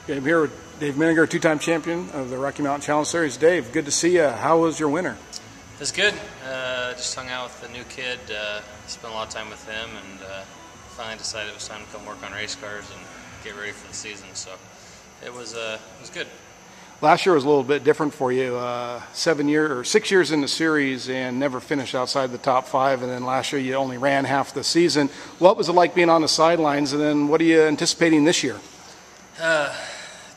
Okay, I'm here with Dave Minegar, two-time champion of the Rocky Mountain Challenge Series. Dave, good to see you. How was your winter? It was good. Just hung out with the new kid, spent a lot of time with him, and finally decided it was time to come work on race cars and get ready for the season. So it was good. Last year was a little bit different for you. 6 years in the series and never finished outside the top five, and then last year you only ran half the season. What was it like being on the sidelines, and then what are you anticipating this year?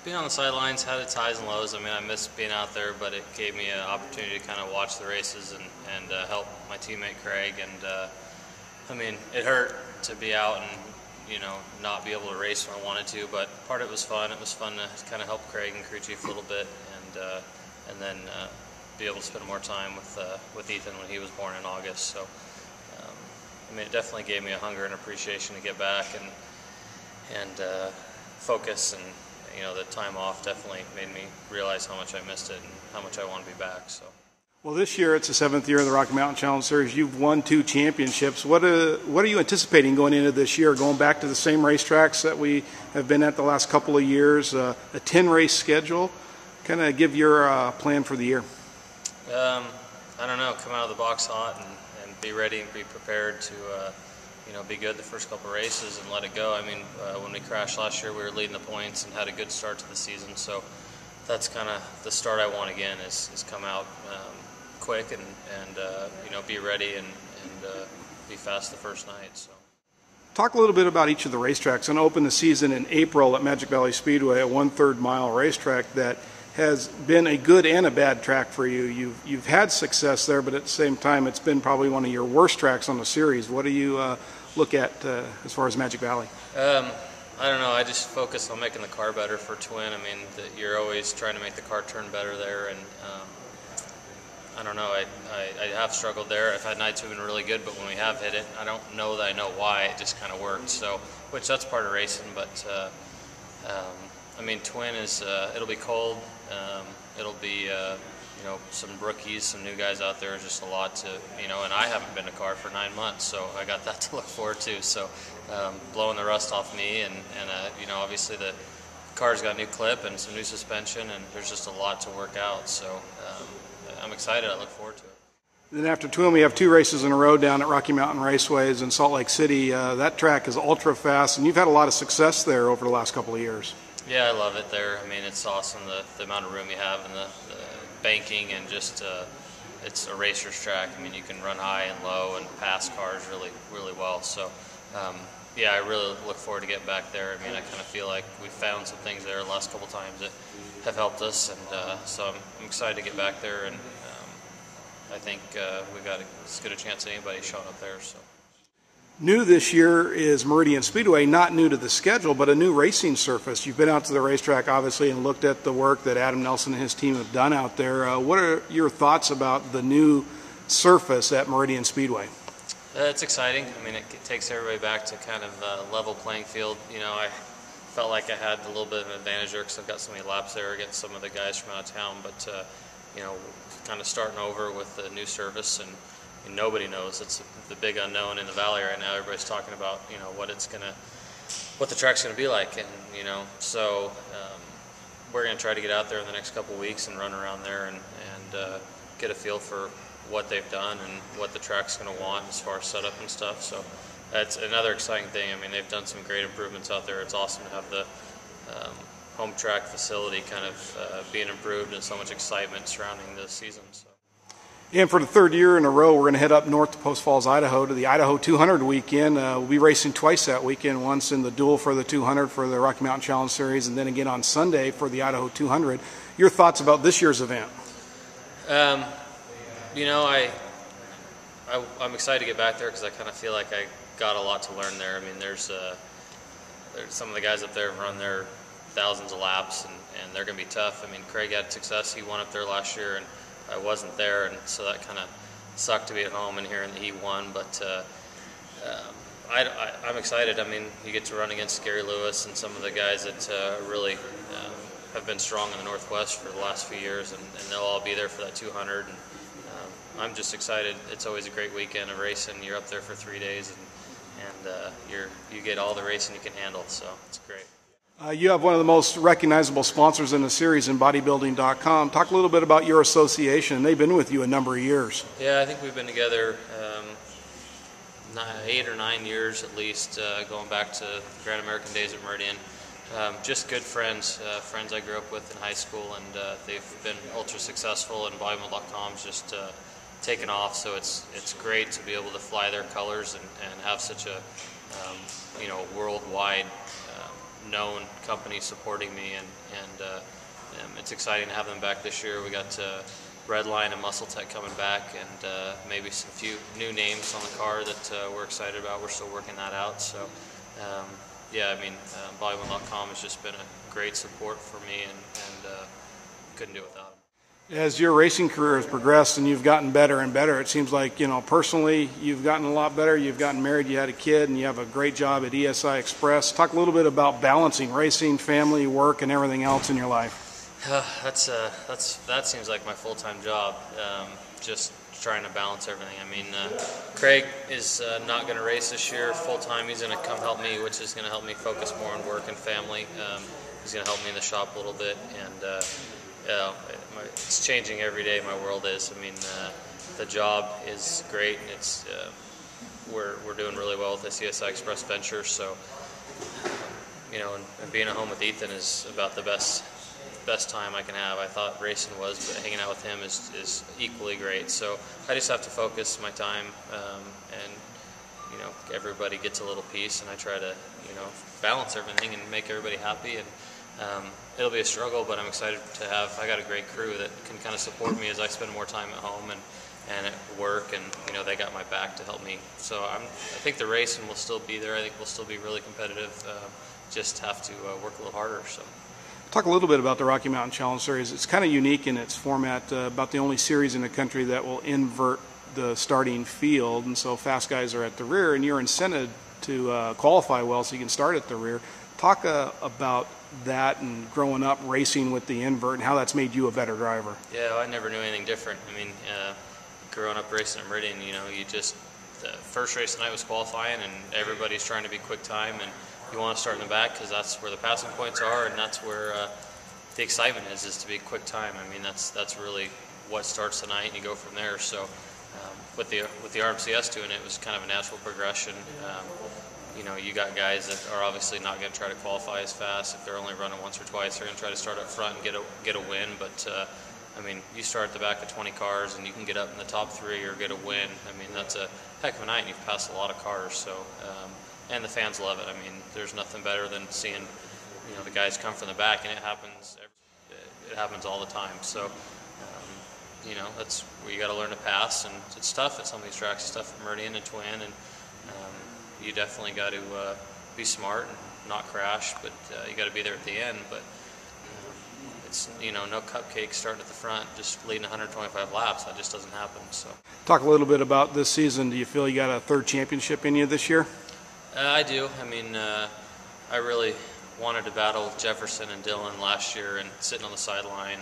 Being on the sidelines had its highs and lows. I mean, I missed being out there, but it gave me an opportunity to kind of watch the races and help my teammate Craig. And I mean, it hurt to be out and not be able to race when I wanted to, but part of it was fun. It was fun to kind of help Craig and crew chief a little bit, and then be able to spend more time with Ethan when he was born in August. So I mean, it definitely gave me a hunger and appreciation to get back and focus, and the time off definitely made me realize how much I missed it and how much I want to be back. So. Well, this year it's the 7th year of the Rocky Mountain Challenge Series. You've won 2 championships. What are you anticipating going into this year? Going back to the same racetracks that we have been at the last couple of years, a 10-race schedule. Kind of give your plan for the year. I don't know. Come out of the box hot and be ready and be prepared to be good the first couple of races and let it go. I mean, when we crashed last year, we were leading the points and had a good start to the season. So that's kind of the start I want again, is come out quick and be ready and be fast the first night. So. Talk a little bit about each of the racetracks. And open the season in April at Magic Valley Speedway, a 1/3 mile racetrack that has been a good and a bad track for you. You've had success there, but at the same time, it's been probably one of your worst tracks on the series. What do you look at as far as Magic Valley? I don't know. I just focus on making the car better for Twin. I mean, you're always trying to make the car turn better there, and I don't know. I have struggled there. I've had nights we've been really good, but when we have hit it, I don't know that I know why. It just kind of worked. So, which that's part of racing, but I mean, Twin is it'll be cold. It'll be some rookies, some new guys out there. Just a lot to and I haven't been in a car for 9 months, so I got that to look forward to. So blowing the rust off me, and obviously the car's got a new clip and some new suspension, and there's just a lot to work out. So I'm excited. I look forward to it. Then after Twin, we have 2 races in a row down at Rocky Mountain Raceways in Salt Lake City. That track is ultra fast, and you've had a lot of success there over the last couple of years. Yeah, I love it there. I mean, it's awesome, the amount of room you have, and the banking, and just it's a racer's track. I mean, you can run high and low and pass cars really, really well. So yeah, I really look forward to getting back there. I mean, I kind of feel like we found some things there the last couple times that have helped us, and so I'm excited to get back there, and I think we've got as good a chance as anybody showing up there. So. New this year is Meridian Speedway, not new to the schedule, but a new racing surface. You've been out to the racetrack, obviously, and looked at the work that Adam Nelson and his team have done out there. What are your thoughts about the new surface at Meridian Speedway? It's exciting. I mean, it takes everybody back to kind of a level playing field. I felt like I had a little bit of an advantage there because I've got so many laps there against some of the guys from out of town, but kind of starting over with the new surface, and nobody knows. It's the big unknown in the valley right now. Everybody's talking about what the track's gonna be like, and so we're gonna try to get out there in the next couple weeks and run around there and get a feel for what they've done and what the track's gonna want as far as setup and stuff. So that's another exciting thing. I mean, they've done some great improvements out there. It's awesome to have the home track facility kind of being improved, and so much excitement surrounding the season. So. And for the 3rd year in a row, we're going to head up north to Post Falls, Idaho, to the Idaho 200 weekend. We'll be racing twice that weekend, once in the duel for the 200 for the Rocky Mountain Challenge Series, and then again on Sunday for the Idaho 200. Your thoughts about this year's event? I'm excited to get back there because I kind of feel like I got a lot to learn there. I mean, there's some of the guys up there have run their thousands of laps, and they're going to be tough. I mean, Craig had success. He won up there last year, and I wasn't there, and so that kind of sucked to be at home and hearing that he won. But I'm excited. I mean, you get to run against Gary Lewis and some of the guys that really have been strong in the Northwest for the last few years, and they'll all be there for that 200. And I'm just excited. It's always a great weekend of racing. You're up there for 3 days, and you get all the racing you can handle, so it's great. You have one of the most recognizable sponsors in the series in bodybuilding.com. Talk a little bit about your association. They've been with you a number of years. Yeah, I think we've been together 8 or 9 years at least, going back to Grand American days at Meridian. Just good friends, friends I grew up with in high school, and they've been ultra successful, and bodybuilding.com's just taken off. So it's great to be able to fly their colors and have such a worldwide known company supporting me, and it's exciting to have them back this year. We got Redline and Muscle Tech coming back, and maybe a few new names on the card that we're excited about. We're still working that out. So yeah, I mean, bodybuilding.com has just been a great support for me, and couldn't do it without them. As your racing career has progressed and you've gotten better and better, it seems like, personally, you've gotten a lot better. You've gotten married, you had a kid, and you have a great job at ESI Express. Talk a little bit about balancing racing, family, work, and everything else in your life. That seems like my full-time job, just trying to balance everything. I mean, Craig is not going to race this year full-time. He's going to come help me, which is going to help me focus more on work and family. He's going to help me in the shop a little bit, and it's changing every day. My world is. I mean, the job is great, and it's we're doing really well with the CSI Express venture. So, and being at home with Ethan is about the best time I can have. I thought racing was, but hanging out with him is equally great. So I just have to focus my time, and everybody gets a little piece, and I try to balance everything and make everybody happy. And it'll be a struggle, but I'm excited to have. I got a great crew that can kind of support me as I spend more time at home and at work, and they got my back to help me. So I think the racing will still be there. I think we'll still be really competitive. Just have to work a little harder. So. Talk a little bit about the Rocky Mountain Challenge Series. It's kind of unique in its format, about the only series in the country that will invert the starting field, and so fast guys are at the rear, and you're incented to qualify well so you can start at the rear. Talk about that and growing up racing with the invert and how that's made you a better driver. Yeah, well, I never knew anything different. I mean, growing up racing at Meridian, the first race tonight was qualifying, and everybody's trying to be quick time, and you want to start in the back because that's where the passing points are, and that's where the excitement is to be quick time. I mean, that's really what starts tonight, and you go from there. So with the RMCS doing it, it was kind of a natural progression. You got guys that are obviously not going to try to qualify as fast. If they're only running once or twice, they're going to try to start up front and get a win. But I mean, you start at the back of 20 cars and you can get up in the top 3 or get a win. I mean, that's a heck of a night, and you've passed a lot of cars. So and the fans love it. I mean, there's nothing better than seeing the guys come from the back, and it happens all the time. So that's where you got to learn to pass, and it's tough at some of these tracks. It's tough at Meridian and Twin, and you definitely got to be smart and not crash, but you got to be there at the end. But it's no cupcakes starting at the front, just leading 125 laps. That just doesn't happen. So talk a little bit about this season. Do you feel you got a third championship in you this year? I do. I mean, I really wanted to battle Jefferson and Dylan last year, and sitting on the sideline,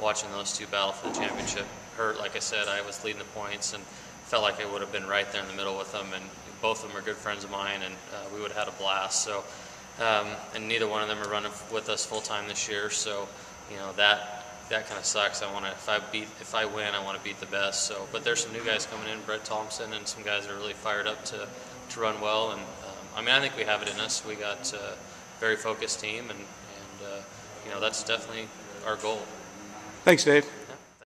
watching those two battle for the championship hurt. Like I said, I was leading the points and felt like I would have been right there in the middle with them, and both of them are good friends of mine, and we would have had a blast. So, and neither one of them are running with us full time this year. So, that kind of sucks. If I win, I want to beat the best. So, but there's some new guys coming in, Brett Thompson, and some guys that are really fired up to run well. And I mean, I think we have it in us. We got a very focused team, and that's definitely our goal. Thanks, Dave.